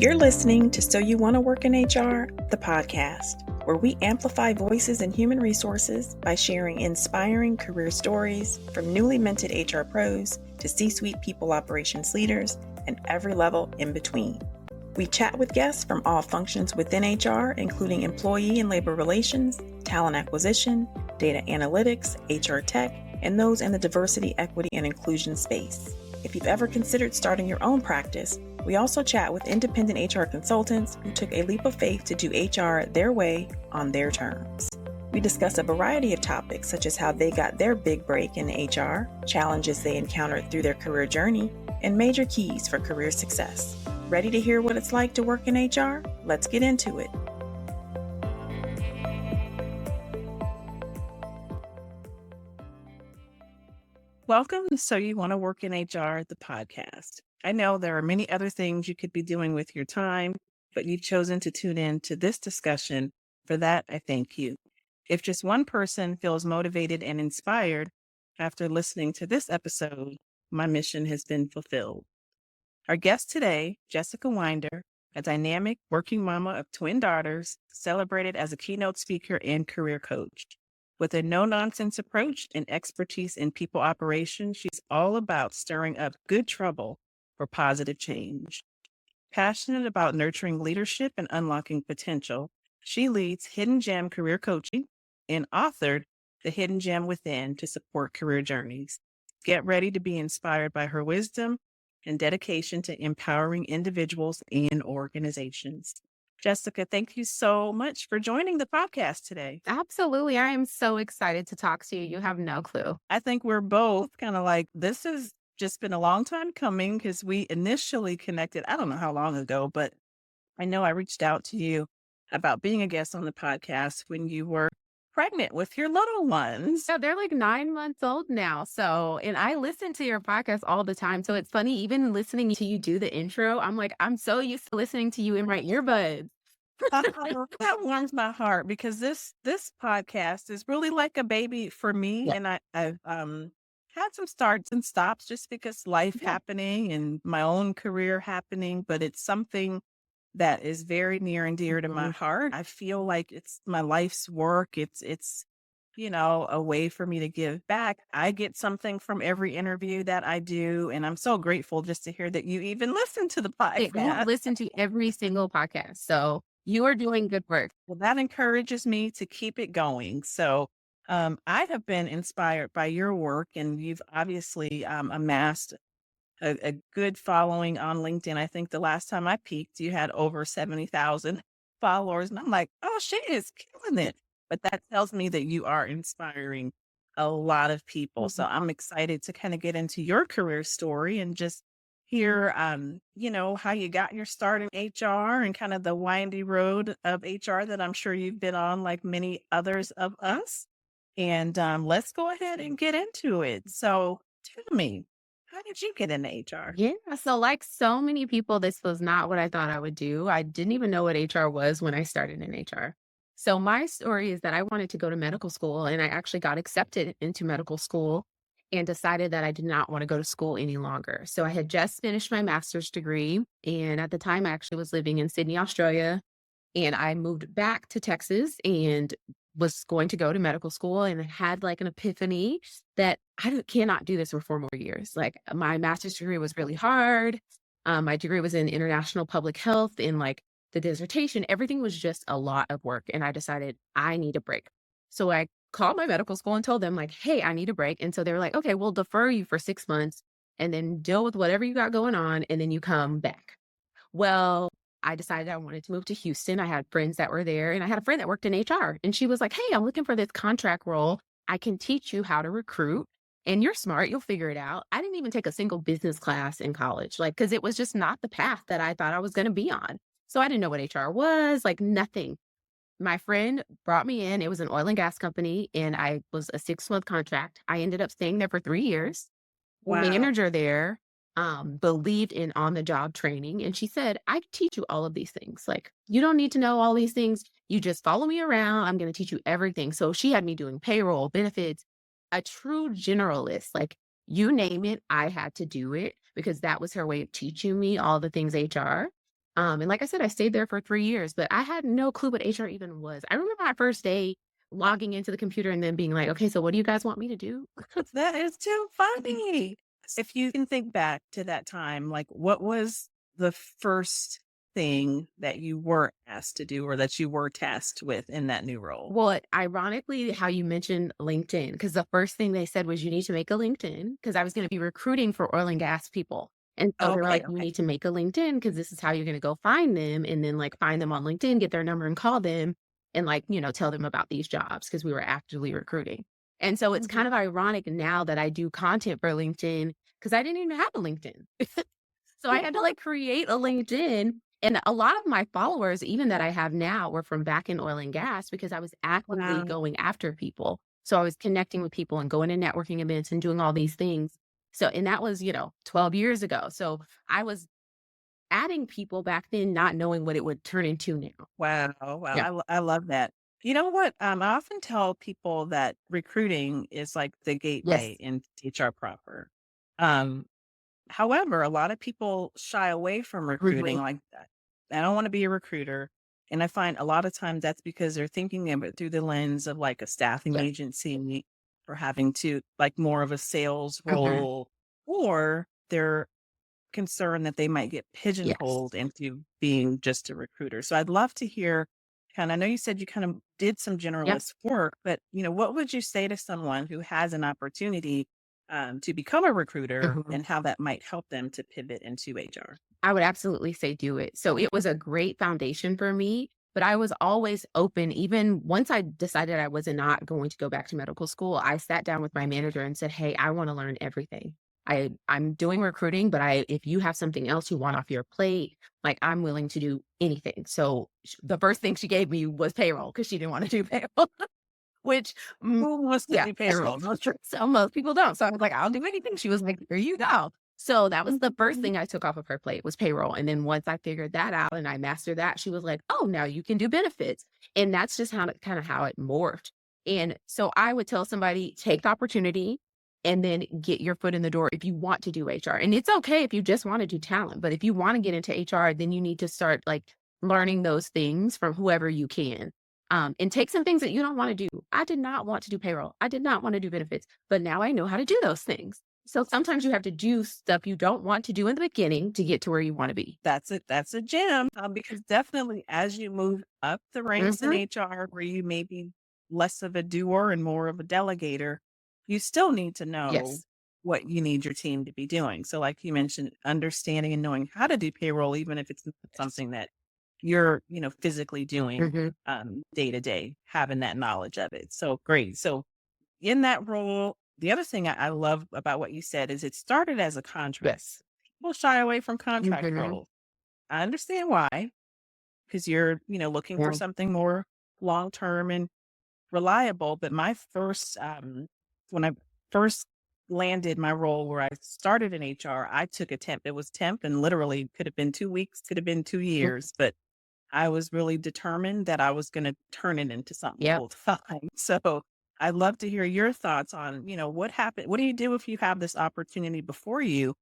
You're listening to So You Want to Work in HR, the podcast, where we amplify voices in human resources by sharing inspiring career stories from newly minted HR pros to C-suite people operations leaders and every level in between. We chat with guests from all functions within HR, including employee and labor relations, talent acquisition, data analytics, HR tech, and those in the diversity, equity, and inclusion space. If you've ever considered starting your own practice, we also chat with independent HR consultants who took a leap of faith to do HR their way on their terms. We discuss a variety of topics such as how they got their big break in HR, challenges they encountered through their career journey, and major keys for career success. Ready to hear what it's like to work in HR? Let's get into it. Welcome to So You Want to Work in HR, the podcast. I know there are many other things you could be doing with your time, but you've chosen to tune in to this discussion. For that, I thank you. If just one person feels motivated and inspired after listening to this episode, my mission has been fulfilled. Our guest today, Jessica Winder, a dynamic working mama of twin daughters, celebrated as a keynote speaker and career coach. With a no-nonsense approach and expertise in people operations, she's all about stirring up good trouble for positive change. Passionate about nurturing leadership and unlocking potential, she leads Hidden Gem Career Coaching and authored The Hidden Gem Within to support career journeys. Get ready to be inspired by her wisdom and dedication to empowering individuals and organizations. Jessica, thank you so much for joining the podcast today. Absolutely. I am so excited to talk to you. You have no clue. I think we're both kind of like, this has just been a long time coming because we initially connected, I don't know how long ago, but I know I reached out to you about being a guest on the podcast when you were pregnant with your little ones. So they're like 9 months old now. And I listen to your podcast all the time. So it's funny, even listening to you do the intro, I'm like, I'm so used to listening to you in my earbuds. That warms my heart because this podcast is really like a baby for me. Yeah. And I've had some starts and stops just because life happening and my own career happening, but it's something that is very near and dear to my heart. I feel like it's my life's work. It's a way for me to give back. I get something from every interview that I do, and I'm so grateful just to hear that you even listen to the You podcast. listen to every single podcast. So you are doing good work. Well, that encourages me to keep it going. So I have been inspired by your work, and you've obviously amassed a good following on LinkedIn. I think the last time I peeked, you had over 70,000 followers. And I'm like, oh, she is killing it. But that tells me that you are inspiring a lot of people. So I'm excited to kind of get into your career story and just hear, how you got your start in HR and kind of the windy road of HR that I'm sure you've been on like many others of us. And let's go ahead and get into it. So tell me, how did you get into HR? Yeah. So, like so many people, this was not what I thought I would do. I didn't even know what HR was when I started in HR. So, my story is that I wanted to go to medical school and I actually got accepted into medical school and decided that I did not want to go to school any longer. So, I had just finished my master's degree. And at the time, I actually was living in Sydney, Australia. And I moved back to Texas and was going to go to medical school and had like an epiphany that cannot do this for 4 more years. Like my master's degree was really hard. My degree was in international public health and like the dissertation, everything was just a lot of work. And I decided I need a break. So I called my medical school and told them like, hey, I need a break. And so they were like, okay, we'll defer you for 6 months and then deal with whatever you got going on. And then you come back. Well, I decided I wanted to move to Houston. I had friends that were there and I had a friend that worked in HR and she was like, hey, I'm looking for this contract role. I can teach you how to recruit and you're smart. You'll figure it out. I didn't even take a single business class in college, like, cause it was just not the path that I thought I was going to be on. So I didn't know what HR was, like nothing. My friend brought me in. It was an oil and gas company and I was a 6-month contract. I ended up staying there for 3 years. The Wow. manager there believed in on the job training. And she said, I can teach you all of these things. Like, you don't need to know all these things. You just follow me around. I'm going to teach you everything. So she had me doing payroll, benefits, a true generalist. Like, you name it, I had to do it because that was her way of teaching me all the things HR. And like I said, I stayed there for 3 years, but I had no clue what HR even was. I remember my first day logging into the computer and then being like, okay, so what do you guys want me to do? That is too funny. If you can think back to that time, like what was the first thing that you were asked to do or that you were tasked with in that new role? Well, ironically, how you mentioned LinkedIn, because the first thing they said was you need to make a LinkedIn because I was going to be recruiting for oil and gas people. And so they were Okay, like, you okay. need to make a LinkedIn because this is how you're going to go find them and then like find them on LinkedIn, get their number and call them and like, tell them about these jobs because we were actively recruiting. And so it's Mhm. kind of ironic now that I do content for LinkedIn because I didn't even have a LinkedIn. So I had to like create a LinkedIn. And a lot of my followers, even that I have now, were from back in oil and gas because I was actively Wow. going after people. So I was connecting with people and going to networking events and doing all these things. So, and that was, 12 years ago. So I was adding people back then, not knowing what it would turn into now. Wow. Wow. Yeah. I love that. You know what? I often tell people that recruiting is like the gateway Yes. into HR proper. Um, However, a lot of people shy away from recruiting Mhm. like that. I don't want to be a recruiter. And I find a lot of times that's because they're thinking of it through the lens of like a staffing Yes. agency or having to like more of a sales Mhm. role, or they're concerned that they might get Yes. pigeonholed into being just a recruiter. So I'd love to hear I know you said you kind of did some Yep. generalist work, but what would you say to someone who has an opportunity to become a recruiter Mhm. and how that might help them to pivot into HR? I would absolutely say do it. So it was a great foundation for me, but I was always open. Even once I decided I was not going to go back to medical school, I sat down with my manager and said, "Hey, I want to learn everything. I'm doing recruiting, but if you have something else you want off your plate, like I'm willing to do anything." So the first thing she gave me was payroll because she didn't want to do payroll. Which, Who wants to yeah, do payroll? No, sure. so most people don't. So I was like, "I'll do anything." She was like, "Here you go." So that was the first Mhm. thing I took off of her plate was payroll. And then once I figured that out and I mastered that, she was like, "Oh, now you can do benefits." And that's just kind of how it morphed. And so I would tell somebody, take the opportunity and then get your foot in the door if you want to do HR. And it's okay if you just want to do talent, but if you want to get into HR, then you need to start like learning those things from whoever you can. And take some things that you don't want to do. I did not want to do payroll. I did not want to do benefits, but now I know how to do those things. So sometimes you have to do stuff you don't want to do in the beginning to get to where you want to be. That's it. That's a gem because definitely as you move up the ranks in Mhm. HR, where you may be less of a doer and more of a delegator, you still need to know Yes. what you need your team to be doing. So, like you mentioned, understanding and knowing how to do payroll, even if it's not Yes. something that you're, physically doing Mhm. day to day, having that knowledge of it. So great. So in that role, the other thing I love about what you said is it started as a contract. Yes. People shy away from contract Mhm. roles. I understand why, because you're, looking for Yeah. something more long term and reliable. But my first, when I first landed my role where I started in HR, I took a temp. It was temp and literally could have been 2 weeks, could have been two Mhm. years, but I was really determined that I was going to turn it into something Yep. full time. So I'd love to hear your thoughts on, what happened. What do you do if you have this opportunity before you?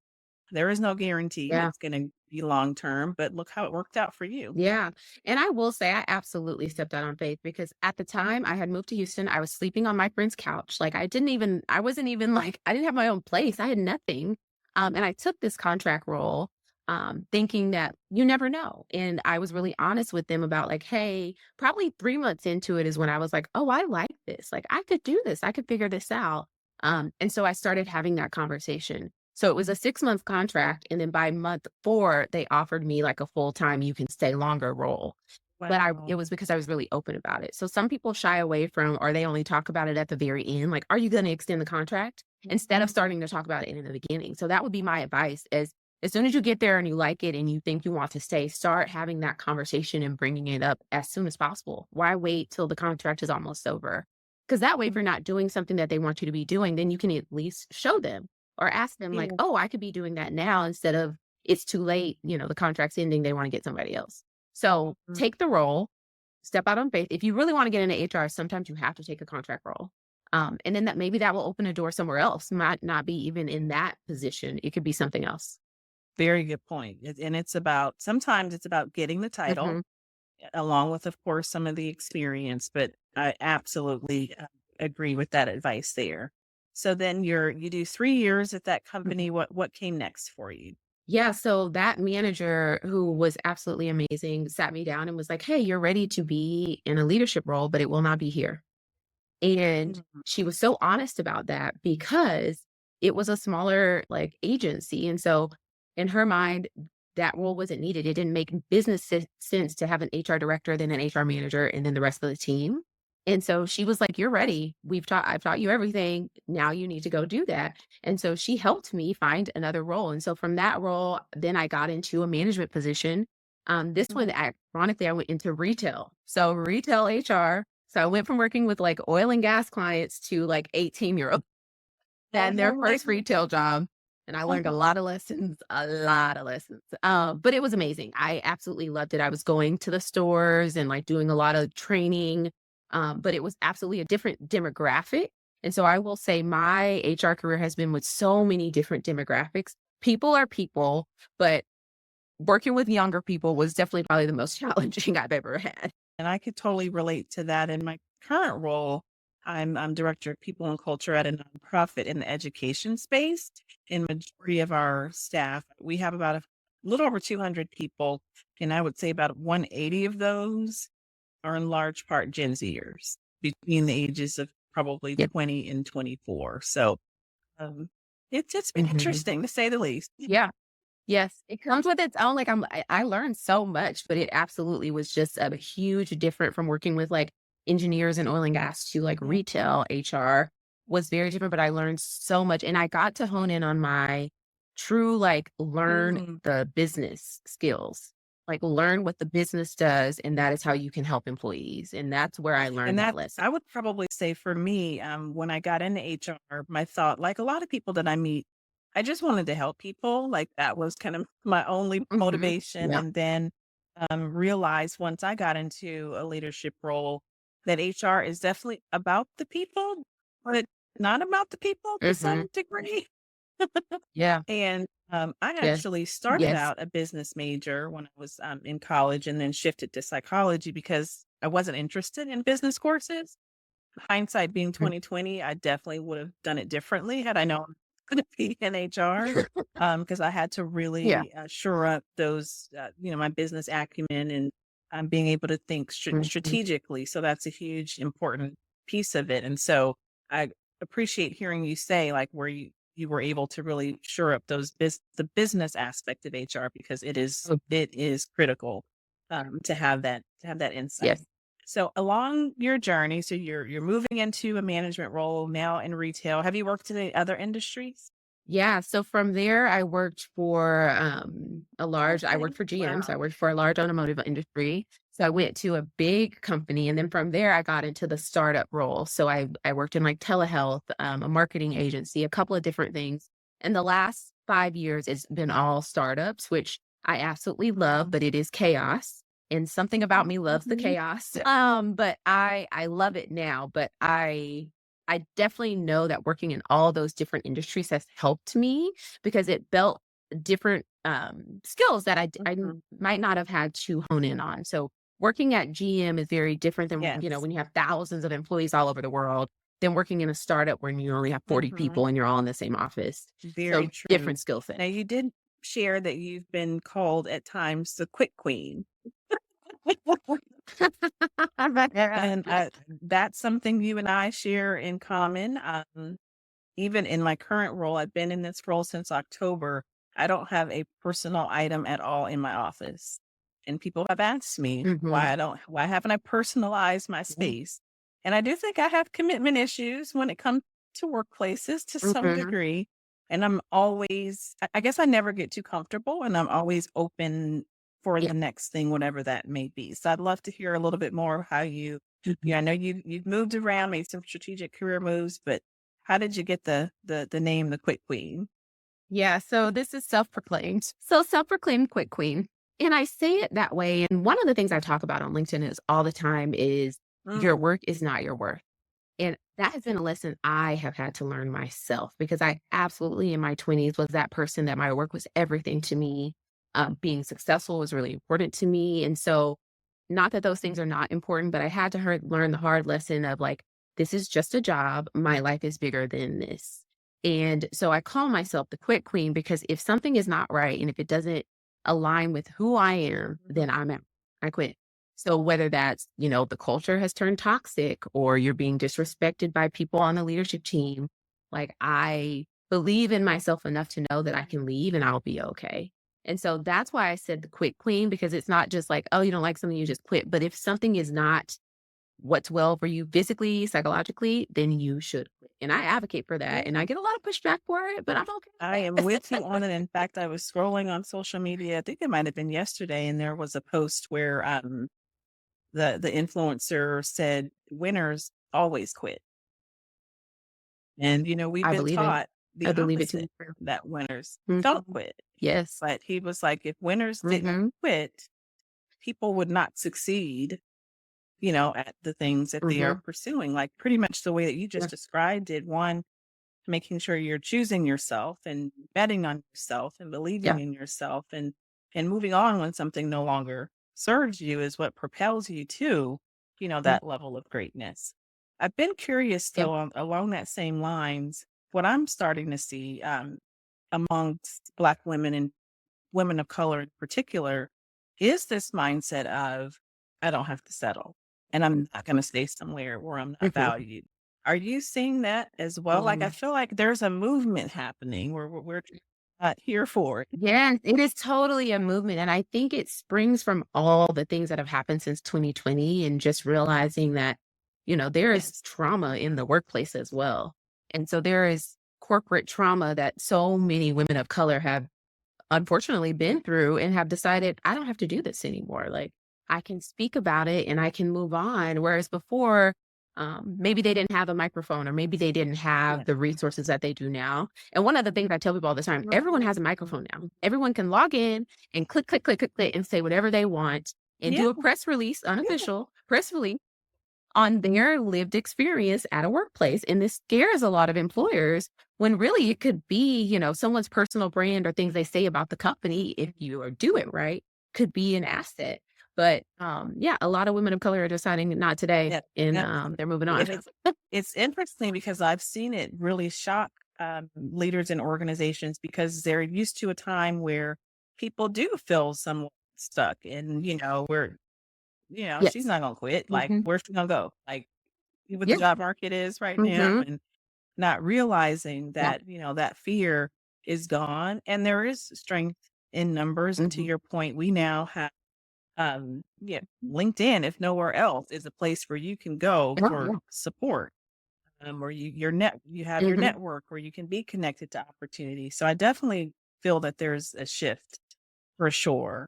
There is no guarantee Yeah. it's going to be long term, but look how it worked out for you. Yeah. And I will say I absolutely stepped out on faith because at the time I had moved to Houston. I was sleeping on my friend's couch. Like I wasn't even like, I didn't have my own place. I had nothing. And I took this contract role, thinking that you never know. And I was really honest with them about like, hey, probably 3 months into it is when I was like, oh, I like this. Like I could do this. I could figure this out. And so I started having that conversation. So it was a 6-month contract, and then by month 4, they offered me like a full-time, you can stay longer role. But it Wow. was because I was really open about it. So some people shy away from or they only talk about it at the very end, like, "Are you gonna extend the contract?" Instead of starting to talk about it in the beginning. So that would be my advice is as soon as you get there and you like it and you think you want to stay, start having that conversation and bringing it up as soon as possible. Why wait till the contract is almost over? Because that way, if you're not doing something that they want you to be doing, then you can at least show them or ask them like, Yeah. "Oh, I could be doing that now," instead of it's too late, the contract's ending, they wanna get somebody else. So, Mhm. take the role, step out on faith. If you really wanna get into HR, sometimes you have to take a contract role. And then that maybe that will open a door somewhere else, might not be even in that position, it could be something else. Very good point. And it's about sometimes it's about getting the title Mhm. along with, of course, some of the experience. But I absolutely agree with that advice there. So then you do 3 years at that Mhm. company. What came next for you? Yeah, so that manager who was absolutely amazing sat me down and was like, "Hey, you're ready to be in a leadership role, but it will not be here." And Mhm. she was so honest about that because it was a smaller, like, agency, and so in her mind, that role wasn't needed. It didn't make business sense to have an HR director, then an HR manager, and then the rest of the team. And so she was like, "You're ready. I've taught you everything. Now you need to go do that." And so she helped me find another role. And so from that role, then I got into a management position. This one, Mhm. ironically, I went into retail. So retail HR. So I went from working with like oil and gas clients to like 18-year-olds and their Oh my first goodness. retail job. And I learned a lot of lessons, a lot of lessons. But it was amazing. I absolutely loved it. I was going to the stores and like doing a lot of training. But it was absolutely a different demographic. And so I will say my HR career has been with so many different demographics. People are people, but working with younger people was definitely probably the most challenging I've ever had. And I could totally relate to that in my current role. I'm director of people and culture at a nonprofit in the education space. In majority of our staff, we have about a little over 200 people, and I would say about 180 of those are in large part Gen Zers between the ages of probably Yep. 20 and 24. So um, it's been Mhm. interesting to say the least. Yeah. Yes, it comes with its own, like, I learned so much, but it absolutely was just a huge different from working with, like, engineers and oil and gas to, like, Mhm. retail HR was very different, but I learned so much, and I got to hone in on my true, like, learn Mm. the business skills. Like, learn what the business does, and that is how you can help employees, and that's where I And learned that that lesson. I would probably say for me, when I got into HR, my thought, like a lot of people that I meet, I just wanted to help people. Like that was kind of my only Mhm. motivation. Yep. And then realized once I got into a leadership role that HR is definitely about the people, but not about the people to Mhm. some degree. Yeah. And I Yes. actually started Yes. out a business major when I was in college and then shifted to psychology because I wasn't interested in business courses. Hindsight being Mhm. 2020, I definitely would have done it differently had I known I was gonna be in HR, because I had to Yeah. really, shore up those, my business acumen and, being able to think Mhm. strategically, so that's a huge important piece of it, and so I appreciate hearing you say, like, where you were able to really shore up those the business aspect of HR because Mhm. it is critical, to have that insight. Yes. So along your journey, so you're moving into a management role now in retail. Have you worked in any other industries? Yeah, so from there, I Okay. worked for GM, so I Wow. worked for a large automotive industry. So I went to a big company, and then from there, I got into the startup role. So I worked in like telehealth, a marketing agency, a couple of different things. And the last 5 years, it's been all startups, which I absolutely love, but it is chaos. And something about me loves the Mhm. chaos. But I love it now, but I definitely know that working in all those different industries has helped me because it built different, skills that Mhm. might not have had to hone in on. So working at GM is very different than, Yes. when you have thousands of employees all over the world than working in a startup when you only have 40 Mhm. people and you're all in the same office. Very So true. different skill set. Now you did share that you've been called at times the quick queen. And that's something you and I share in common. Even in my current role, I've been in this role since October. I don't have a personal item at all in my office. And people have asked me Mhm. why haven't I personalized my space? And I do think I have commitment issues when it comes to workplaces to some Mhm. degree. And I'm always, I guess I never get too comfortable and I'm always open for Yeah. the next thing, whatever that may be. So I'd love to hear a little bit more of how Mhm. I know you've moved around, made some strategic career moves, but how did you get the name the Quick Queen? Yeah, so this is self-proclaimed. So self-proclaimed quick queen. And I say it that way. And one of the things I talk about on LinkedIn is all the time is your Mm, work is not your worth. And That has been a lesson I have had to learn myself because I absolutely in my 20s was that person that my work was everything to me. Being successful was really important to me. And so, not that those things are not important, but I had to learn the hard lesson of like, this is just a job. My life is bigger than this. And so I call myself the quit queen because if something is not right and if it doesn't align with who I am, then I'm out. I quit. So whether that's, the culture has turned toxic or you're being disrespected by people on the leadership team, like I believe in myself enough to know that I can leave and I'll be okay. And so that's why I said the quit queen, because it's not just like, oh, you don't like something, you just quit. But if something is not what's well for you physically, psychologically, then you should quit. And I advocate for that. And I Yeah. get a lot of pushback for it, but I'm okay I am with with you that. on it. In fact, I was scrolling on social media. I think it might have been yesterday, and there was a post where the influencer said winners always quit. And we've I been believe it. taught the I believe it to opposite, be true. that winners don't Mhm. quit. Yes. But he was like, if winners didn't Mhm. quit, people would not succeed, at the things that they are Mhm. pursuing. Like pretty much the way that you Yeah. just described it. One, making sure you're choosing yourself and betting on yourself and believing Yeah. in yourself and moving on when something no longer serves you is what propels you to, Mm. that level of greatness. I've been curious Yep. though, along that same lines, what I'm starting to see amongst Black women and women of color in particular is this mindset of, I don't have to settle and I'm not going to stay somewhere where I'm not Mhm. valued. Are you seeing that as well? Like, I Um, feel like there's a movement happening where we're here for it. yes, it is totally a movement, and I think it springs from all the things that have happened since 2020 and just realizing that, there is Yes. trauma in the workplace as well. And so there is corporate trauma that so many women of color have unfortunately been through and have decided, I don't have to do this anymore. Like I can speak about it and I can move on. Whereas before, maybe they didn't have a microphone or maybe they didn't have Yes. the resources that they do now. And one of the things I tell people all the time, everyone has a microphone now. Everyone can log in and click, click, click, click, click, and say whatever they want and Yeah. do a press release, Yeah. unofficial press release on their lived experience at a workplace. And this scares a lot of employers when really it could be, someone's personal brand or things they say about the company, if you or do it right, could be an asset. But yeah, a lot of women of color are deciding not today Yeah. and Yeah. they're moving on. And it's interesting because I've seen it really shock leaders in organizations because they're used to a time where people do feel somewhat stuck and, she's Yes. not gonna quit. Like, Hmm. where's she gonna go? Like, what the Yeah. job market is right now, Hmm. and not realizing Yeah. that, that fear is gone and there is strength in numbers. And to Hmm. your point, we now have LinkedIn, if nowhere else, is a place where you can go Yeah. for Yeah. support. Or you have your Hmm. network where you can be connected to opportunity. So I definitely feel that there's a shift for sure.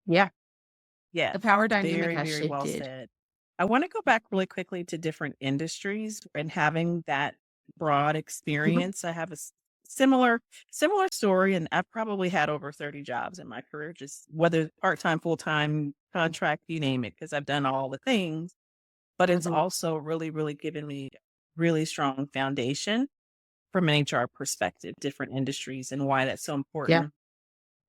Yeah. The Yes, power dynamic very, has very well shifted. said. I want to go back really quickly to different industries and having that broad Hmm. experience. I have a similar story, and I've probably had over 30 jobs in my career, just whether part-time, full-time, contract, you name it, because I've done all the things. But it's Hmm. also really, really given me really strong foundation from an HR perspective, different industries and why that's so Yeah. important.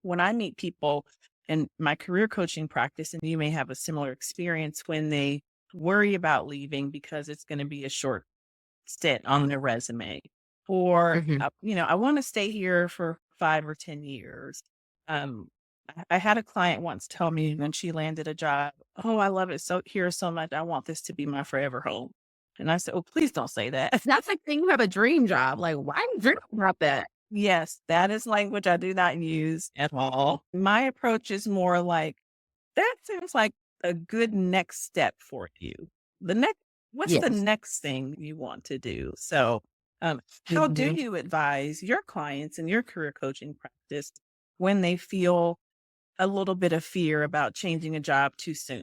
When I meet people in my career coaching practice, and you may have a similar experience when they worry about leaving because it's going to be a short stint on their resume, or, Hmm. I want to stay here for 5 or 10 years. Um, I had a client once tell me when she landed a job, oh, I love it so here so much. I want this to be my forever home. And I said, oh, please don't say that. That's like saying you have a dream job. Like, why are you dreaming about that? Yes, that is language I do not use at all. My approach is more like, that seems like a good next step for you. The next What's the Yes. next thing you want to do? So, how do Mhm. you advise your clients in your career coaching practice when they feel a little bit of fear about changing a job too soon?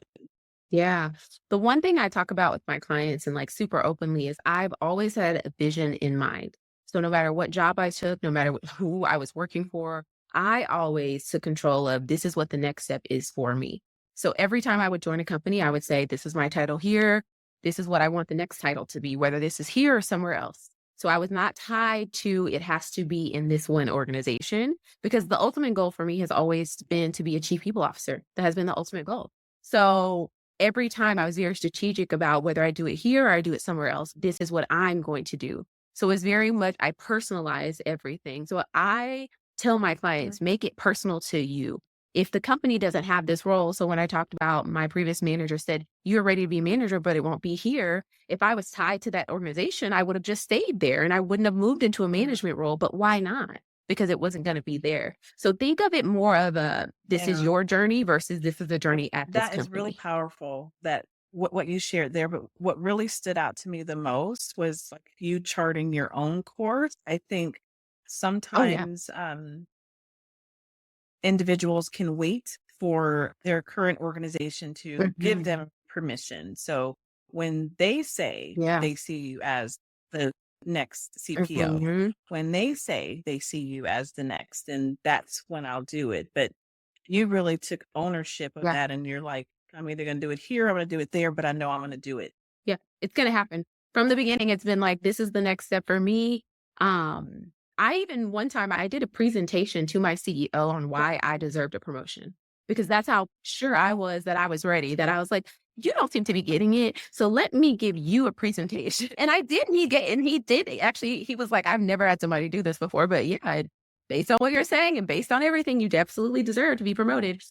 Yeah. The one thing I talk about with my clients and like super openly is I've always had a vision in mind. So no matter what job I took, no matter who I was working for, I always took control of this is what the next step is for me. So every time I would join a company, I would say, this is my title here. This is what I want the next title to be, whether this is here or somewhere else. So I was not tied to it has to be in this one organization because the ultimate goal for me has always been to be a chief people officer. That has been the ultimate goal. So every time I was very strategic about whether I do it here or I do it somewhere else, this is what I'm going to do. So it's very much, I personalize everything. So I tell my Mhm. clients, make it personal to you. If the company doesn't have this role, so when I talked about my previous manager said, you're ready to be a manager, but it won't be here. If I was tied to that organization, I would have just stayed there and I wouldn't have moved into a Mhm. management role. But why not? Because it wasn't going to be there. So think of it more of a this is Yeah. your journey versus this is a journey at this That is really company. powerful that what you shared there, but what really stood out to me the most was like you charting your own course. I think Oh yeah. sometimes individuals can wait for their current organization to give Mhm. them permission. So when they say Yeah. they see you as the next CPO, Mhm. when they say they see you as the next, then that's when I'll do it. But you really took ownership of Yeah. that and you're like, I'm either going to do it here, I'm going to do it there, but I know I'm going to do it. Yeah, it's gonna happen. From the beginning, it's been like, this is the next step for me. I even one time I did a presentation to my CEO on why I deserved a promotion because that's how sure I was that I was ready, that I was like, you don't seem to be getting it. So let me give you a presentation. And I did, and he did actually, he was like, I've never had somebody do this before, but yeah, based on what you're saying and based on everything, you absolutely deserve to be promoted.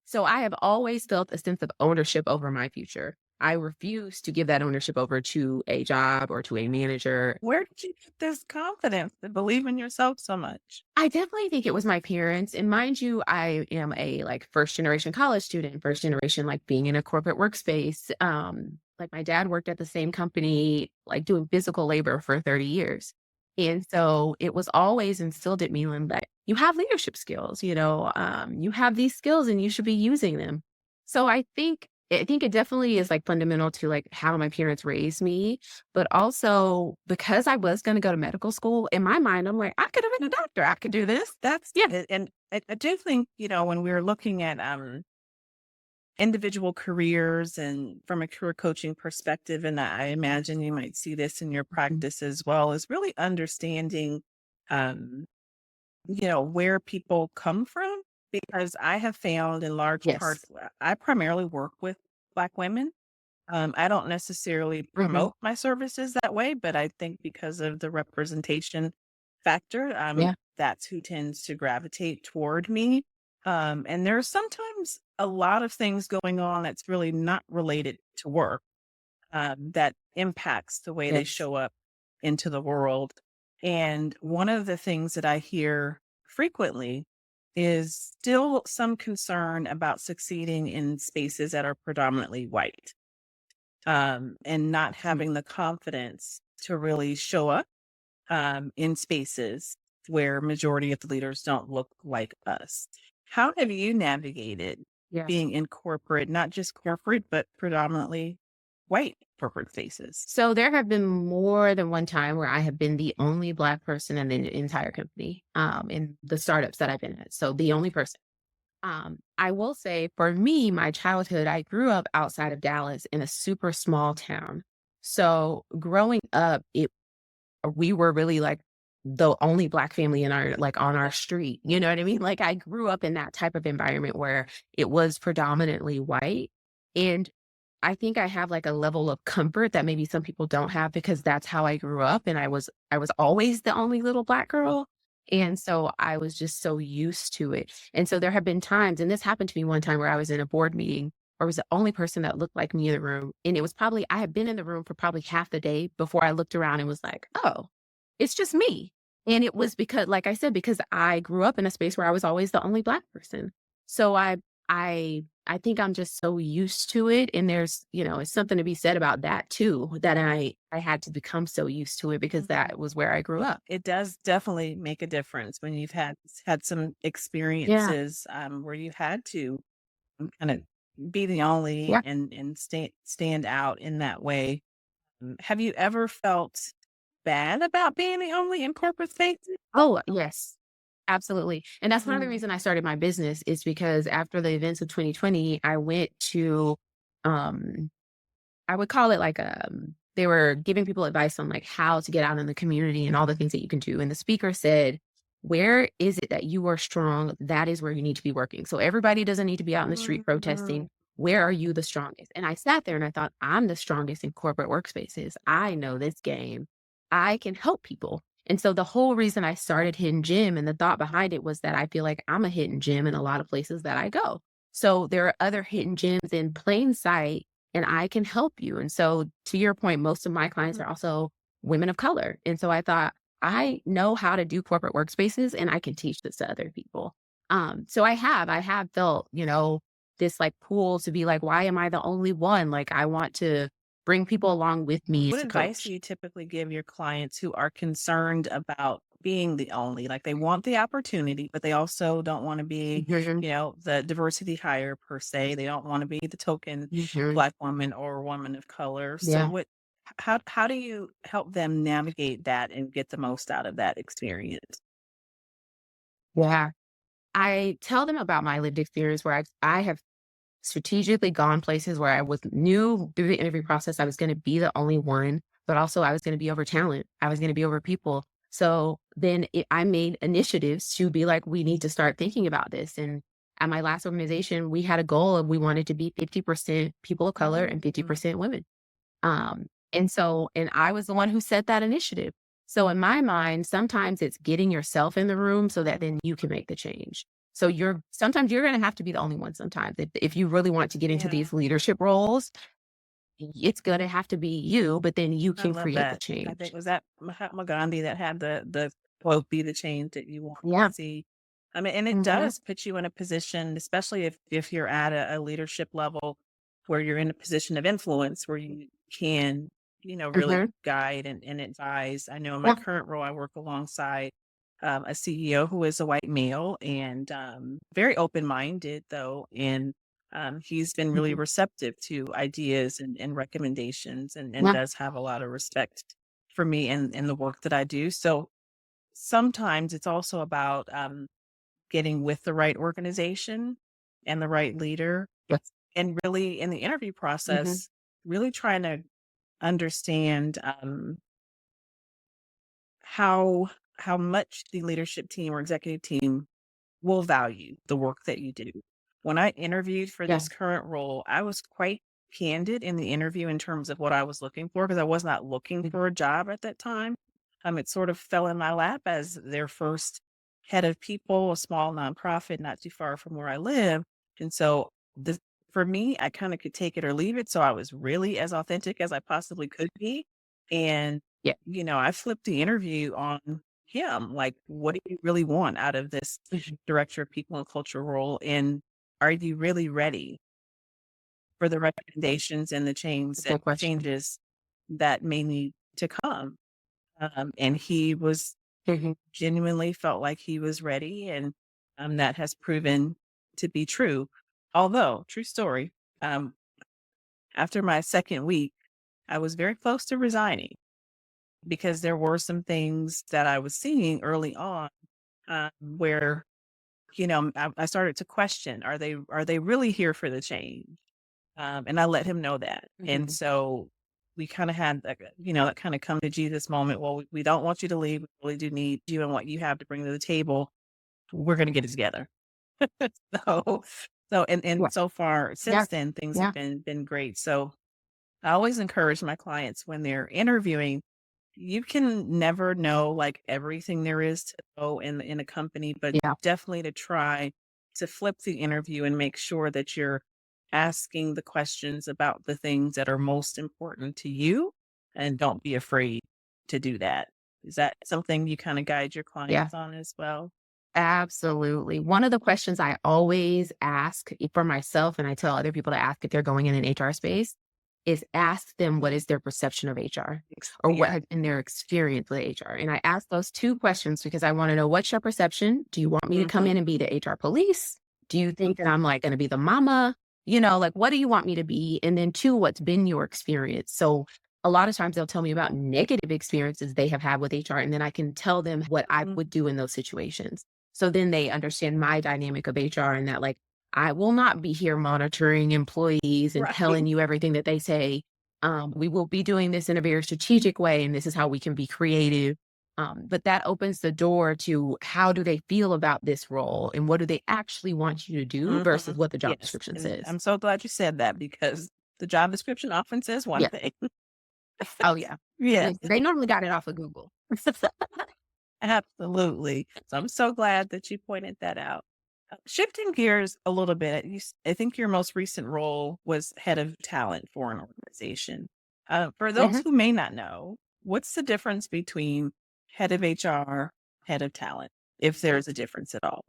So I have always felt a sense of ownership over my future. I refuse to give that ownership over to a job or to a manager. Where did you get this confidence to believe in yourself so much? I definitely think it was my parents. And mind you, I am a like first generation college student, first generation, like being in a corporate workspace. Like my dad worked at the same company, like doing physical labor for 30 years. And so it was always instilled at me that you have leadership skills, you have these skills and you should be using them. So I think it definitely is like fundamental to like how my parents raised me. But also because I was gonna go to medical school, in my mind, I'm like, "I could have been a doctor. I could do this." That's Yeah. it. And I do think, when we're looking at individual careers and from a career coaching perspective, and I imagine you might see this in your Mhm. practice as well, is really understanding, um, where people come from. Because I have found in large Yes. parts, I primarily work with Black women. I don't necessarily Mhm. promote my services that way, but I think because of the representation factor, Yeah. that's who tends to gravitate toward me. And there's sometimes a lot of things going on that's really not related to work, that impacts the way they Yes. show up into the world. And one of the things that I hear frequently is still some concern about succeeding in spaces that are predominantly white, and not Mhm. having the confidence to really show up in spaces where majority of the leaders don't look like us. How have you navigated Yeah. being in corporate, not just corporate, but predominantly white corporate spaces? So there have been more than one time where I have been the only Black person in the entire company, in the startups that I've been at. So the only person. I will say for me, my childhood, I grew up outside of Dallas in a super small town. So growing up, we were really like the only Black family in our like on our street. You know what I mean? Like I grew up in that type of environment where it was predominantly white. And I think I have like a level of comfort that maybe some people don't have because that's how I grew up and I was always the only little Black girl. And so I was just so used to it. And so there have been times, and this happened to me one time where I was in a board meeting or was the only person that looked like me in the room. And it was probably, I had been in the room for probably half the day before I looked around and was like, oh, it's just me. And it was because, like I said, because I grew up in a space where I was always the only Black person. So I think I'm just so used to it. And there's, it's something to be said about that too, that I had to become so used to it because Mhm. that was where I grew up. It does definitely make a difference when you've had some Yeah. experiences, where you had to kind of be the only Yeah. and stand out in that way. Have you ever felt bad about being the only in corporate spaces? Oh, yes. Absolutely. And that's one of the Mhm. reason I started my business is because after the events of 2020, um I would call it like, they were giving people advice on like how to get out in the community and all the things that you can do. And the speaker said, "Where is it that you are strong? That is where you need to be working." So everybody doesn't need to be out in the street Mhm. protesting. Where are you the strongest? And I sat there and I thought, I'm the strongest in corporate workspaces. I know this game. I can help people. And so the whole reason I started Hidden Gem and the thought behind it was that I feel like I'm a hidden gem in a lot of places that I go. So there are other hidden gems in plain sight and I can help you. And so to your point, most of my clients are also women of color. And so I thought, I know how to do corporate workspaces and I can teach this to other people. So I have felt, this like pull to be like, why am I the only one? Like I want to bring people along with me What to advice do coach. you typically give your clients who are concerned about being the only? Like they want the opportunity, but they also don't want to be, Mhm, the diversity hire per se. They don't want to be the token mhm. Black woman or woman of color. So Yeah, how do you help them navigate that and get the most out of that experience? yeah. I tell them about my lived experience where I have strategically gone places where I was knew through the interview process I was gonna be the only one, but also I was gonna be over talent. I was gonna be over people. So then I made initiatives to be like, we need to start thinking about this. And at my last organization, we had a goal of we wanted to be 50% people of color and Mm. 50% women. And I was the one who set that initiative. So in my mind, sometimes it's getting yourself in the room so that then you can make the change. So sometimes you're going to have to be the only one sometimes. If you really want to get into Yeah, these leadership roles, it's going to have to be you, but then you I can love create the that. I think change. was that Mahatma Gandhi that had the quote, "Be the change that you want to Yeah. see." I mean, and it Hmm. does put you in a position, especially if you're at a leadership level where you're in a position of influence where you can, really Hmm. guide and advise. I know in my Yeah. current role, I work alongside a CEO who is a white male and very open minded, though. And he's been really Hmm. receptive to ideas and recommendations and Yeah. does have a lot of respect for me and the work that I do. So sometimes it's also about getting with the right organization and the right leader. Yes. And really, in the interview Hmm. process, really trying to understand how how much the leadership team or executive team will value the work that you do. When I interviewed for Yeah. this current role, I was quite candid in the interview in terms of what I was looking for because I was not looking Mhm. for a job at that time. It sort of fell in my lap as their first head of people, a small nonprofit not too far from where I live. And so this, for me, I kind of could take it or leave it. So I was really as authentic as I possibly could be. And, Yeah. I flipped the interview on him. Like, what do you really want out of this Mhm. director of people and culture role? And are you really ready for the recommendations and the Good question. changes that may need to come? And he was Hmm. genuinely felt like he was ready, and that has proven to be true. Although, true story, um, after my second week, I was very close to resigning because there were some things that I was seeing early on where I started to question, are they really here for the change? And I let him know that. And Hmm. so we kind of had that kind of come to Jesus moment. Well, we don't want you to leave. We really do need you and what you have to bring to the table. We're going to get it together. so, and Yeah. so far Yeah. since then, things have Yeah. been great. So I always encourage my clients when they're interviewing, you can never know, like, everything there is to know in a company, but Yeah. definitely to try to flip the interview and make sure that you're asking the questions about the things that are most important to you, and don't be afraid to do that. Is that something you kinda guide your Yeah. clients on as well? Absolutely. One of the questions I always ask for myself, and I tell other people to ask if they're going in an HR space, is ask them what is their perception of HR or what Yeah. has been their experience with HR. And I ask those two questions because I want to know what's your perception? Do you want me to come Mhm. in and be the HR police? Do you think that I'm like going to be the mama? Like what do you want me to be? And then two, what's been your experience? So a lot of times they'll tell me about negative experiences they have had with HR, and then I can tell them what I Mhm. would do in those situations. So then they understand my dynamic of HR and that like I will not be here monitoring employees and Right. telling you everything that they say. We will be doing this in a very strategic way, and this is how we can be creative. But that opens the door to how do they feel about this role and what do they actually want you to do versus Mhm. what the job Yes, description and says. I'm so glad you said that because the job description often says one Yeah. thing. Oh, yeah. Yes, They normally got it off of Google. absolutely. So I'm so glad that you pointed that out. Shifting gears a little bit, I think your most recent role was head of talent for an organization. For those Mhm, who may not know, what's the difference between head of HR, head of talent, if there's a difference at all?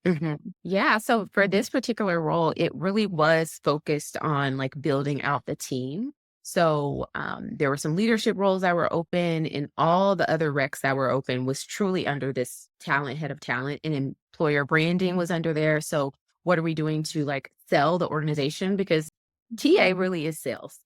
mhm. Yeah, so for this particular role, it really was focused on, like, building out the team. So, there were some leadership roles that were open, and all the other recs that were open was truly under this head of talent, and employer branding was under there. So, what are we doing to, like, sell the organization? Because TA really is sales.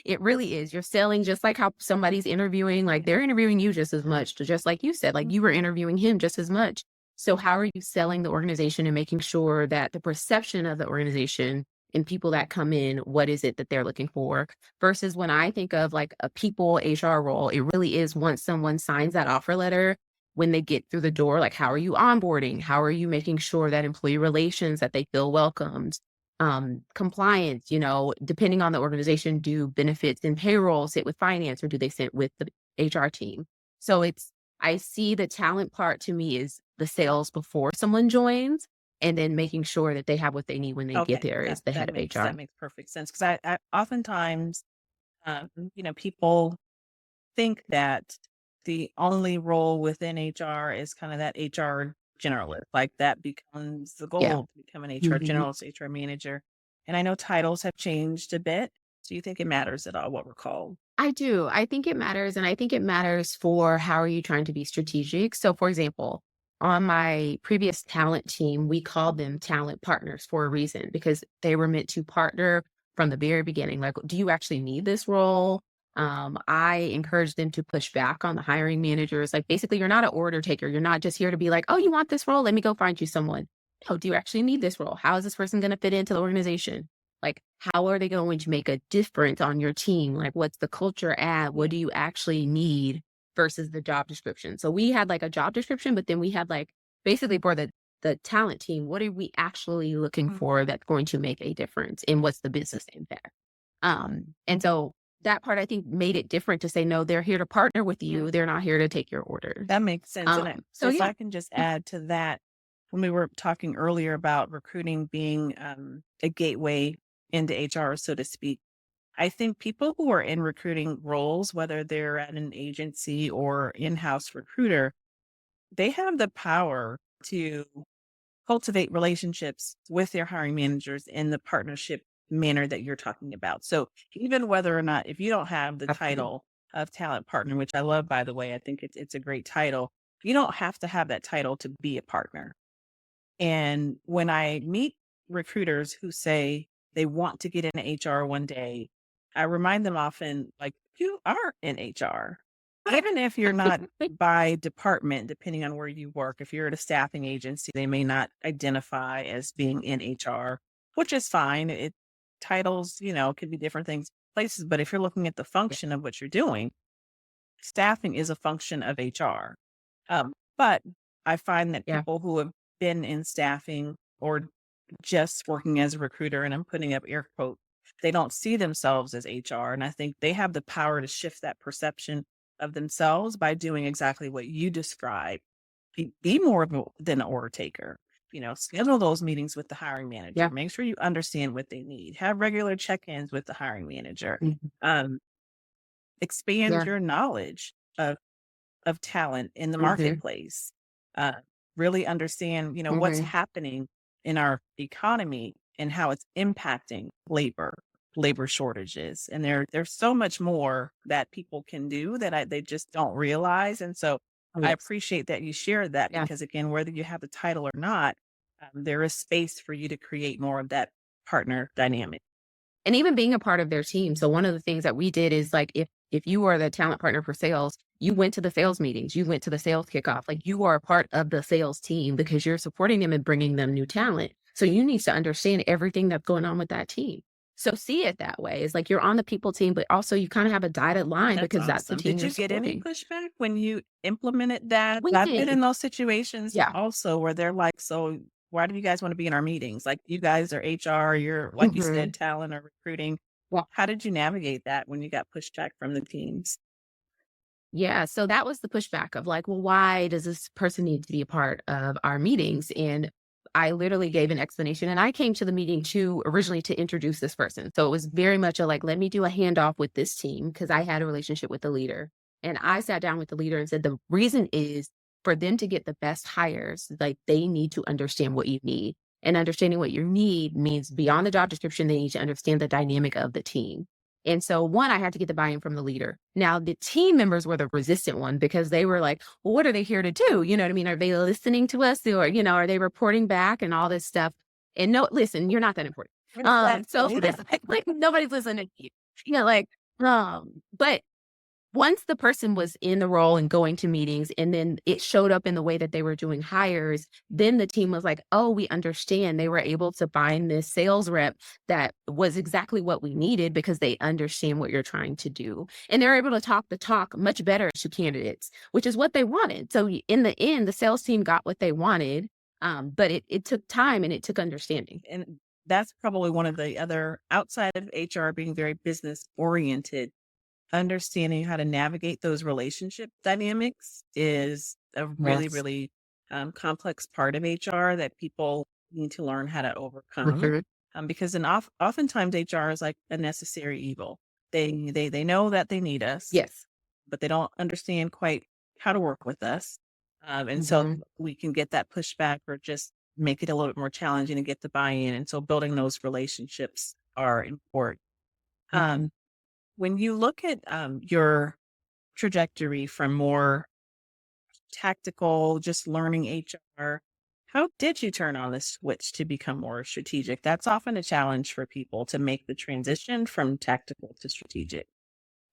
It really is. You're selling just like how somebody's interviewing, like, they're interviewing you just as much, just like you said, like, you were interviewing him just as much. So how are you selling the organization and making sure that the perception of the organization and people that come in, what is it that they're looking for? Versus when I think of like a people HR role, it really is once someone signs that offer letter, when they get through the door, like how are you onboarding? How are you making sure that employee relations that they feel welcomed? Compliance, depending on the organization, do benefits and payroll sit with finance or do they sit with the HR team? So I see the talent part to me is the sales before someone joins, and then making sure that they have what they need when they get Okay, there is that the that head of makes HR. that makes perfect sense because I oftentimes, people think that the only role within HR is kind of that HR generalist, like that becomes the Yeah. goal to become an HR Mhm. generalist, HR manager. And I know titles have changed a bit. So you think it matters at all what we're called? I do. I think it matters, and I think it matters for how are you trying to be strategic. So, for example, on my previous talent team, we called them talent partners for a reason because they were meant to partner from the very beginning. Like, do you actually need this role? I encouraged them to push back on the hiring managers. Like, basically, you're not an order taker. You're not just here to be like, oh, you want this role? Let me go find you someone. No, do you actually need this role? How is this person going to fit into the organization? Like, how are they going to make a difference on your team? Like, what's the culture at? What Yeah. do you actually need versus the job description? So we had like a job description, but then we had like basically for the talent team, what are we actually looking Mhm. for that's going to make a difference? And what's the business impact? And so that part I think made it different to say, no, they're here to partner with Yeah. you. They're not here to take your orders. That makes sense. And So if yeah. I can just Yeah. add to that, when we were talking earlier about recruiting being a gateway into HR, so to speak, I think people who are in recruiting roles, whether they're at an agency or in-house recruiter, they have the power to cultivate relationships with their hiring managers in the partnership manner that you're talking about. So even whether or not, if you don't have the Absolutely. title of talent partner, which I love, by the way, I think it's a great title. You don't have to have that title to be a partner. And when I meet recruiters who say they want to get into HR one day, I remind them often, like, you are in HR. Even if you're not by department, depending on where you work, if you're at a staffing agency, they may not identify as being in HR, which is fine. Titles, could be different things, places. But if you're looking at the Yeah. function of what you're doing, staffing is a function of HR. But I find that Yeah. people who have been in staffing or just working as a recruiter, and I'm putting up air quotes, they don't see themselves as HR. And I think they have the power to shift that perception of themselves by doing exactly what you described. Be more than an order taker. Schedule those meetings with the hiring manager. Yeah. Make sure you understand what they need. Have regular check-ins with the hiring manager. Mhm. Um, expand Yeah. your knowledge of talent in the Hmm. marketplace. Uh, really understand, what's Hmm. happening in our economy and how it's impacting labor shortages. And there's so much more that people can do that they just don't realize. And so Oh, I yes. appreciate that you shared that Yeah. because again, whether you have the title or not, there is space for you to create more of that partner dynamic. And even being a part of their team. So one of the things that we did is like if you are the talent partner for sales, you went to the sales meetings, you went to the sales kickoff. Like you are a part of the sales team because you're supporting them and bringing them new talent. So you need to understand everything that's going on with that team. So see it that way. It's like you're on the people team, but also you kind of have a dotted line That's because that's the awesome. team Did you're you get any supporting. pushback when you implemented that? We I've been did. in those situations Yeah. also where they're like, "So why do you guys wanna be in our meetings? Like, you guys are HR, you're, like you Hmm. said, talent or recruiting." Yeah. How did you navigate that when you got pushback from the teams? Yeah. So that was the pushback of like, well, why does this person need to be a part of our meetings? And I literally gave an explanation. And I came to the meeting to originally to introduce this person. So it was very much a like, let me do a handoff with this team because I had a relationship with the leader. And I sat down with the leader and said, the reason is for them to get the best hires, like they need to understand what you need. And understanding what you need means beyond the job description, they need to understand the dynamic of the team. And so, one, I had to get the buy-in from the leader. Now, the team members were the resistant one because they were like, well, what are they here to do? You know what I mean? Are they listening to us? Or, are they reporting back and all this stuff? And no, listen, you're not that important. So Exactly. it's like nobody's listening to you. Like, but once the person was in the role and going to meetings, and then it showed up in the way that they were doing hires, then the team was like, oh, we understand. They were able to find this sales rep that was exactly what we needed because they understand what you're trying to do. And they're able to talk the talk much better to candidates, which is what they wanted. So in the end, the sales team got what they wanted. But it took time and it took understanding. And that's probably one of the other outside of HR being very business oriented, understanding how to navigate those relationship dynamics is a really, Yes. really complex part of HR that people need to learn how to overcome. Mhm. Because oftentimes HR is like a necessary evil. They know that they need us, Yes. but they don't understand quite how to work with us. And so Mhm. we can get that pushback or just make it a little bit more challenging to get the buy-in. And so building those relationships are important. Um, when you look at your trajectory from more tactical, just learning HR, how did you turn on the switch to become more strategic? That's often a challenge for people to make the transition from tactical to strategic.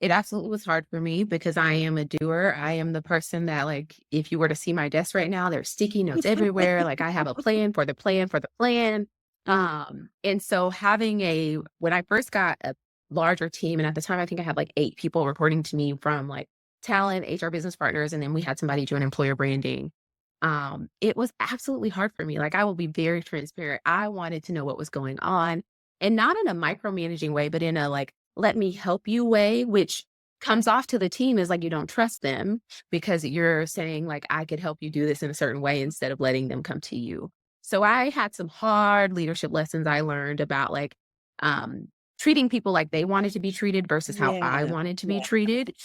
It absolutely was hard for me because I am a doer. I am the person that, like, if you were to see my desk right now, there's sticky notes everywhere. Like, I have a plan for the plan for the plan. And so when I first got a larger team, and at the time, I think I had like 8 people reporting to me from like talent, HR business partners, and then we had somebody doing employer branding. It was absolutely hard for me. Like, I will be very transparent. I wanted to know what was going on, and not in a micromanaging way, but in a like, let me help you way, which comes off to the team as like you don't trust them because you're saying like, I could help you do this in a certain way instead of letting them come to you. So I had some hard leadership lessons I learned about like um treating people like they wanted to be treated versus how I Yeah. wanted to be treated.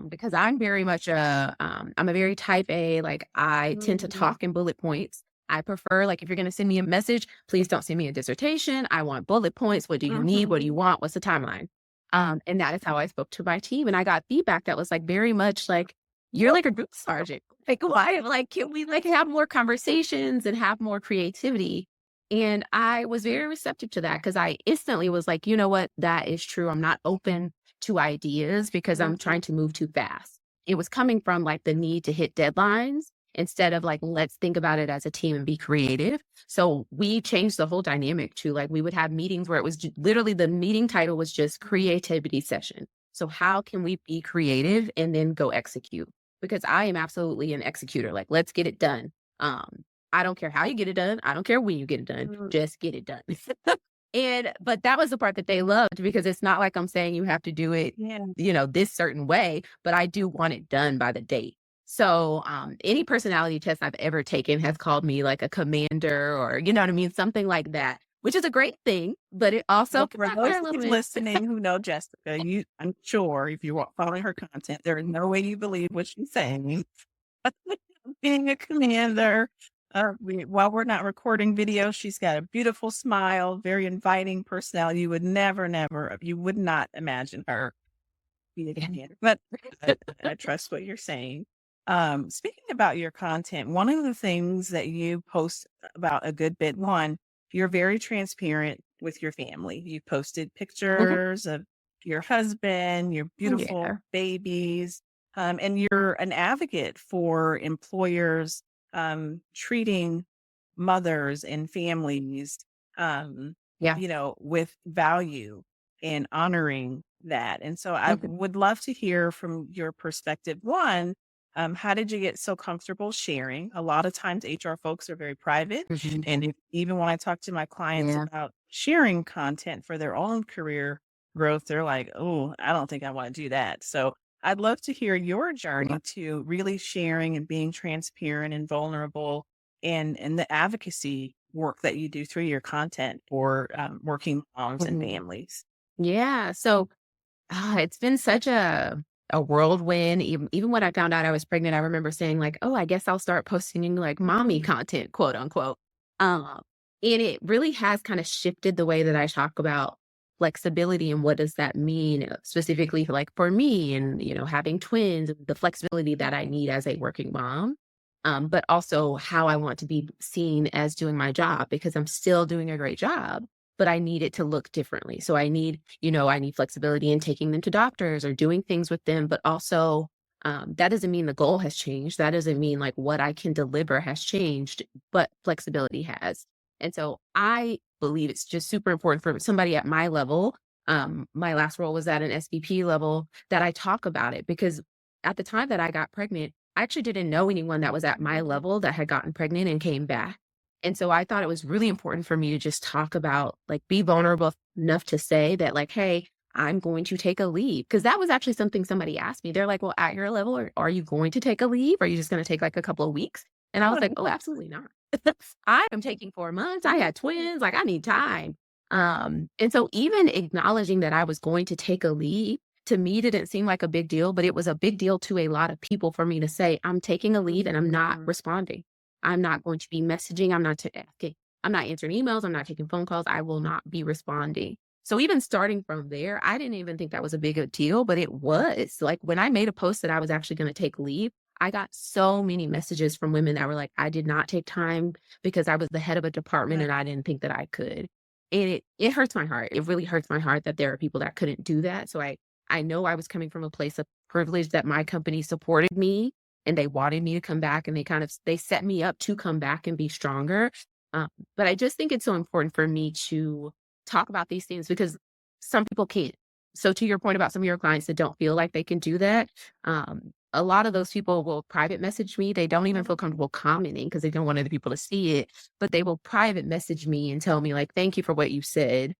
Because I'm very much I'm a very type A, like I tend to Mhm. talk in bullet points. I prefer, like, if you're going to send me a message, please don't send me a dissertation. I want bullet points. What do you need? What do you Mhm. want? What's the timeline? And that is how I spoke to my team. And I got feedback that was like very much like, you're like a group sergeant. Like, why? Like, can we like have more conversations and have more creativity? And I was very receptive to that because I instantly was like, you know what? That is true. I'm not open to ideas because I'm Mhm. trying to move too fast. It was coming from like the need to hit deadlines instead of like, let's think about it as a team and be creative. So we changed the whole dynamic to like we would have meetings where it was literally the meeting title was just creativity session. So how can we be creative and then go execute? Because I am absolutely an executor. Like, let's get it done. I don't care how you get it done. I don't care when you get it done. Mhm. Just get it done. But that was the part that they loved because it's not like I'm saying you have to do it, Yeah. this certain way, but I do want it done by the date. So, any personality test I've ever taken has called me like a commander or, you know what I mean? Something like that, which is a great thing, but it also Well, can for those backfire a little bit. listening who know Jessica, I'm sure if you are following her content, there is no way you believe what she's saying. Being a commander, while we're not recording video, she's got a beautiful smile, very inviting personality. You would never, never, you would not imagine her being a commander. But I trust what you're saying. Speaking about your content, one of the things that you post about a good bit, one, you're very transparent with your family. You posted Mhm. pictures of your husband, your Yeah. beautiful babies, and you're an advocate for employers treating mothers and families, um, Yeah. with value. and honoring that. And so I Okay. would love to hear from your perspective. One, how did you get so comfortable sharing? A lot of times HR folks are very private. Mhm. And even when I talk to my clients Yeah. about sharing content for their own career growth, they're like, oh, I don't think I want to do that. So I'd love to hear your journey to really sharing and being transparent and vulnerable and the advocacy work that you do through your content for working moms and Mhm. families. Yeah. So it's been such a whirlwind. Even when I found out I was pregnant, I remember saying like, "Oh, I guess I'll start posting like mommy content, quote unquote." Um, and it really has kind of shifted the way that I talk about flexibility and what does that mean specifically like for me and having twins, the flexibility that I need as a working mom. But also how I want to be seen as doing my job because I'm still doing a great job, but I need it to look differently. So I need flexibility in taking them to doctors or doing things with them, but also that doesn't mean the goal has changed. That doesn't mean like what I can deliver has changed, but flexibility has. And so I believe it's just super important for somebody at my level. My last role was at an SVP level that I talk about it because at the time that I got pregnant, I actually didn't know anyone that was at my level that had gotten pregnant and came back. And so I thought it was really important for me to just talk about, like, be vulnerable enough to say that, like, hey, I'm going to take a leave. Cause that was actually something somebody asked me. They're like, well, at your level, are you going to take a leave? Are you just going to take like a couple of weeks? And I was like, oh, absolutely not. I am taking 4 months. I had twins. Like, I need time. And so even acknowledging that I was going to take a leave to me didn't seem like a big deal, but it was a big deal to a lot of people for me to say, I'm taking a leave and I'm not responding. I'm not going to be messaging. I'm not answering emails. I'm not taking phone calls. I will not be responding. So even starting from there, I didn't even think that was a big a deal, but it was. Like when I made a post that I was actually going to take leave, I got so many messages from women that were like, I did not take time because I was the head of a department and I didn't think that I could. And it hurts my heart. It really hurts my heart that there are people that couldn't do that. So I know I was coming from a place of privilege that my company supported me and they wanted me to come back and they set me up to come back and be stronger. But I just think it's so important for me to talk about these things because some people can't. So to your point about some of your clients that don't feel like they can do that, a lot of those people will private message me. They don't even feel comfortable commenting because they don't want other people to see it, but they will private message me and tell me like, "Thank you for what you said,"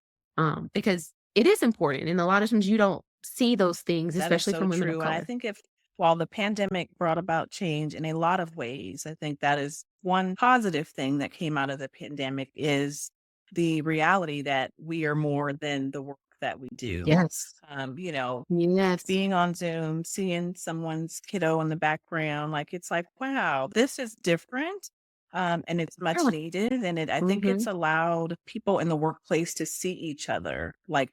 because it is important, and a lot of times you don't see those things, That is especially so from women of true. And I color. think if while the pandemic brought about change in a lot of ways, I think that is one positive thing that came out of the pandemic is the reality that we are more than the work that we do. Yes. You know, Yes. being on Zoom, seeing someone's kiddo in the background, like it's like, wow, this is different. And it's much Really. needed. And I think it's Mhm. allowed people in the workplace to see each other, like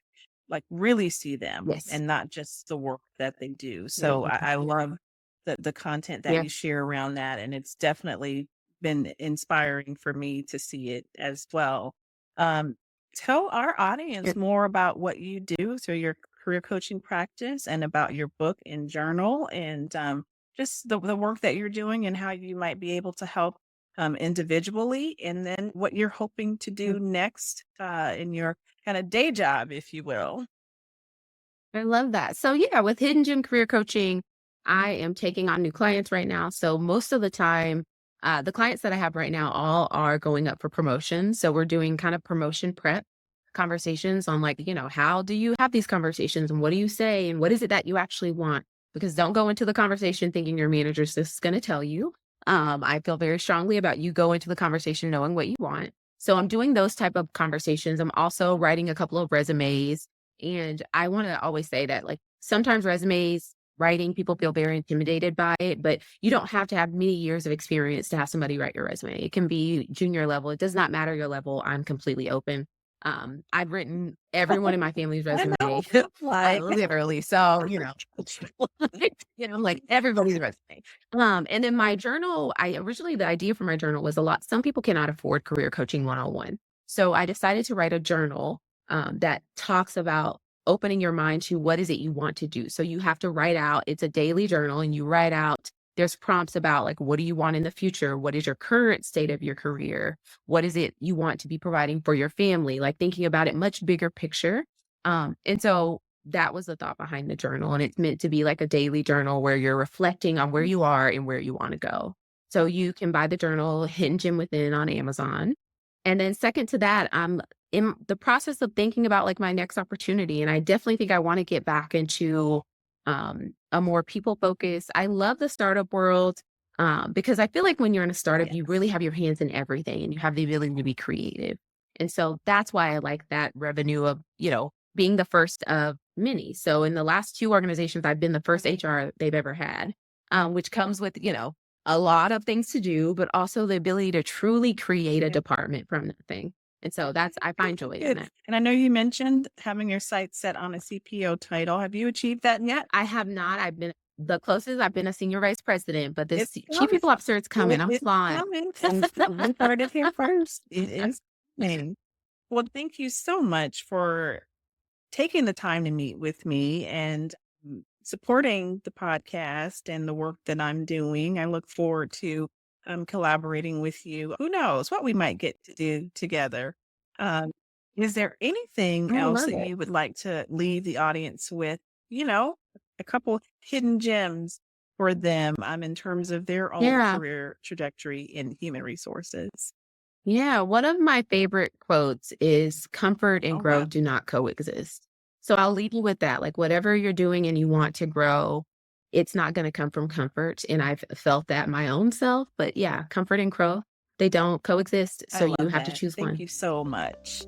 really see them Yes. and not just the work that they do. So Mhm. I love the content that Yeah. you share around that. And it's definitely been inspiring for me to see it as well. Um, Tell our Yeah. audience more about what you do through your career coaching practice and about your book and journal and just the work that you're doing and how you might be able to help individually and then what you're hoping to Mm. do next in your kind of day job, if you will. I love that. So yeah, with Hidden Gem Career Coaching, I am taking on new clients right now. So most of the time, the clients that I have right now all are going up for promotion. So we're doing kind of promotion prep conversations on like, how do you have these conversations and what do you say and what is it that you actually want? Because don't go into the conversation thinking your manager's just going to tell you. I feel very strongly about you go into the conversation knowing what you want. So I'm doing those type of conversations. I'm also writing a couple of resumes and I wanna always say that, like, sometimes resumes, writing, people feel very intimidated by it, but you don't have to have many years of experience to have somebody write your resume. It can be junior level. It does not matter your level. I'm completely open. I've written everyone in my family's I resume, know. Like, literally. So, like everybody's resume. And then my journal, I originally the idea for my journal was a lot. Some people cannot afford career coaching 101. So I decided to write a journal that talks about opening your mind to what is it you want to do. So you have to write out, it's a daily journal, and you write out, there's prompts about like, what do you want in the future? What is your current state of your career? What is it you want to be providing for your family? Like thinking about it much bigger picture. And so that was the thought behind the journal. And it's meant to be like a daily journal where you're reflecting on where you are and where you want to go. So you can buy the journal Hidden Gem Within on Amazon. And then second to that, I'm in the process of thinking about like my next opportunity. And I definitely think I want to get back into a more people focus. I love the startup world because I feel like when you're in a startup, you Yes. really have your hands in everything and you have the ability to be creative. And so that's why I like that revenue of, being the first of many. So in the last two organizations, I've been the first HR they've ever had, which comes with, a lot of things to do, but also the ability to truly create a Yeah. department from nothing. And so I find joy in Good. that. And I know you mentioned having your sights set on a CPO title. Have you achieved that yet? I have not. I've been the closest I've been a senior vice president, but this It's chief coming. people officer is coming. I'm It's flying. coming. And we heard it here first. It is coming. Well, thank you so much for taking the time to meet with me and supporting the podcast and the work that I'm doing. I look forward to collaborating with you. Who knows what we might get to do together? Um, is there anything I else love that it. you would like to leave the audience with? You know, a couple hidden gems for them in terms of their own Yeah. career trajectory in human resources. Yeah, one of my favorite quotes is comfort and Oh, wow. growth do not coexist. So I'll leave you with that. Like whatever you're doing and you want to grow, it's not going to come from comfort. And I've felt that my own self. But yeah, comfort and growth, they don't coexist. I So you love have to that. choose Thank one. you so much.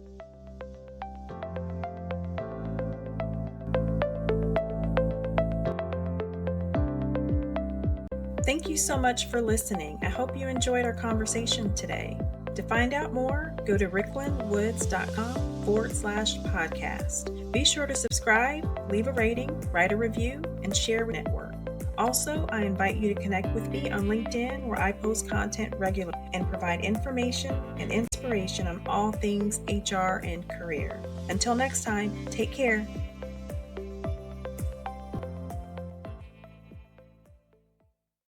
Thank you so much for listening. I hope you enjoyed our conversation today. To find out more, go to ricklinwoods.com/podcast. Be sure to subscribe, leave a rating, write a review, and share with network. Also, I invite you to connect with me on LinkedIn where I post content regularly and provide information and inspiration on all things HR and career. Until next time, take care.